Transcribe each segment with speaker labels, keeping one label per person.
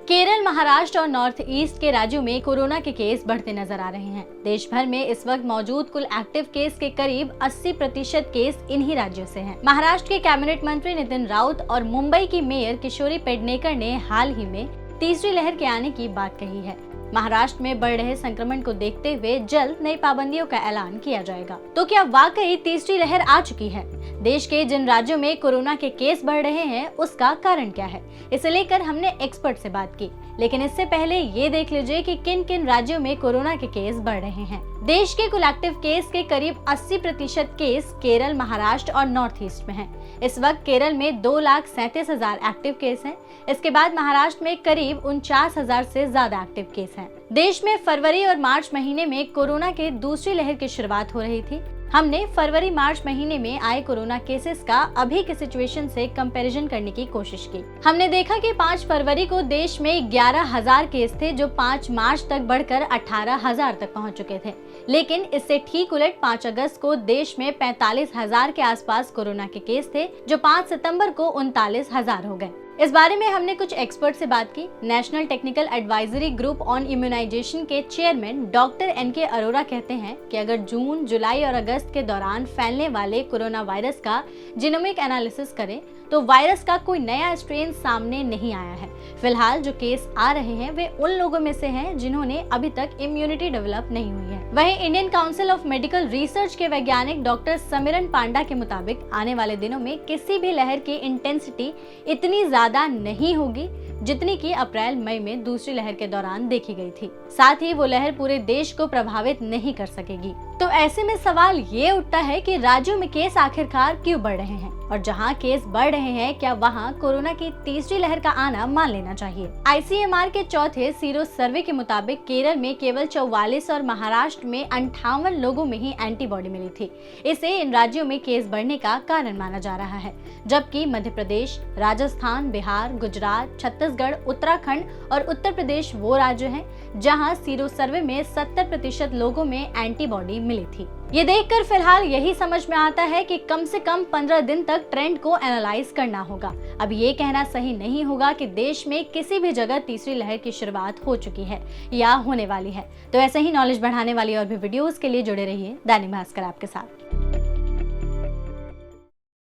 Speaker 1: केरल, महाराष्ट्र और north east के राज्यों में कोरोना के केस बढ़ते नजर आ रहे हैं। देश भर में इस वक्त मौजूद कुल एक्टिव केस के करीब 80% केस इन्हीं राज्यों से हैं। महाराष्ट्र के कैबिनेट मंत्री नितिन राउत और मुंबई की मेयर किशोरी पेडनेकर ने हाल ही में तीसरी लहर के आने की बात कही है। महाराष्ट्र में बढ़ रहे संक्रमण को देखते हुए जल्द नई पाबंदियों का ऐलान किया जाएगा। तो क्या वाकई तीसरी लहर आ चुकी है? देश के जिन राज्यों में कोरोना के केस बढ़ रहे हैं उसका कारण क्या है, इसे लेकर हमने एक्सपर्ट से बात की। लेकिन इससे पहले ये देख लीजिए कि किन किन राज्यों में कोरोना के केस बढ़ रहे हैं। देश के कुल एक्टिव केस के करीब 80% केस केरल, महाराष्ट्र और नॉर्थ ईस्ट में हैं। इस वक्त केरल में 2,37,000 एक्टिव केस हैं। इसके बाद महाराष्ट्र में करीब 49,000 से ज्यादा एक्टिव केस हैं। देश में फरवरी और मार्च महीने में कोरोना के दूसरी लहर की शुरुआत हो रही थी। हमने फरवरी-मार्च महीने में आए कोरोना केसेस का अभी की सिचुएशन से कंपैरिजन करने की कोशिश की। हमने देखा कि 5 फरवरी को देश में 11,000 केस थे, जो 5 मार्च तक बढ़कर 18,000 तक पहुंच चुके थे। लेकिन इससे ठीक उलट 5 अगस्त को देश में 45,000 के आसपास कोरोना के केस थे, जो 5 सितंबर को 39,000 हो गए। इस बारे में हमने कुछ एक्सपर्ट से बात की। National technical advisory group on immunization के चेयरमैन डॉक्टर एनके अरोरा कहते हैं कि अगर जून, जुलाई और अगस्त के दौरान फैलने वाले कोरोना वायरस का जीनोमिक एनालिसिस करें तो वायरस का कोई नया स्ट्रेन सामने नहीं आया है। फिलहाल जो केस आ रहे हैं वे उन लोगों में से हैं जिन्होंने अभी तक इम्यूनिटी डेवलप नहीं हुई है। वहीं Indian council of medical research के वैज्ञानिक डॉक्टर समिरन पांडा के मुताबिक आने वाले दिनों में किसी भी लहर की इंटेंसिटी इतनी ज्यादा नहीं होगी जितनी कि अप्रैल-मई में दूसरी लहर के दौरान देखी गई थी। साथ ही वो लहर पूरे देश को प्रभावित नहीं कर सकेगी। तो ऐसे में सवाल ये उठता है कि राज्यों में केस आखिरकार क्यों बढ़ रहे हैं, और जहां केस बढ़ रहे हैं क्या वहां कोरोना की तीसरी लहर का आना मान लेना चाहिए। ICMR के चौथे सीरो सर्वे के मुताबिक केरल में केवल 44 और महाराष्ट्र में 58 लोगों में ही एंटीबॉडी मिली थी। इसे इन राज्यों में केस बढ़ने का कारण माना जा रहा है, जबकि मध्य प्रदेश, राजस्थान, बिहार, गुजरात, छत्तीसगढ़, उत्तराखंड और उत्तर प्रदेश वो राज्य हैं जहां सीरो सर्वे में 70% लोगों में एंटीबॉडी मिली थी। ये देखकर फिलहाल यही समझ में आता है कि कम से कम 15 दिन तक ट्रेंड को एनालाइज करना होगा। अब ये कहना सही नहीं होगा कि देश में किसी भी जगह तीसरी लहर की शुरुआत हो चुकी है या होने वाली है। तो ऐसे ही नॉलेज बढ़ाने वाली और भी वीडियोस के लिए जुड़े रहिए दैनिक भास्कर ऐप के साथ।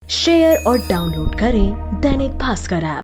Speaker 2: शेयर और डाउनलोड करें दैनिक भास्कर ऐप।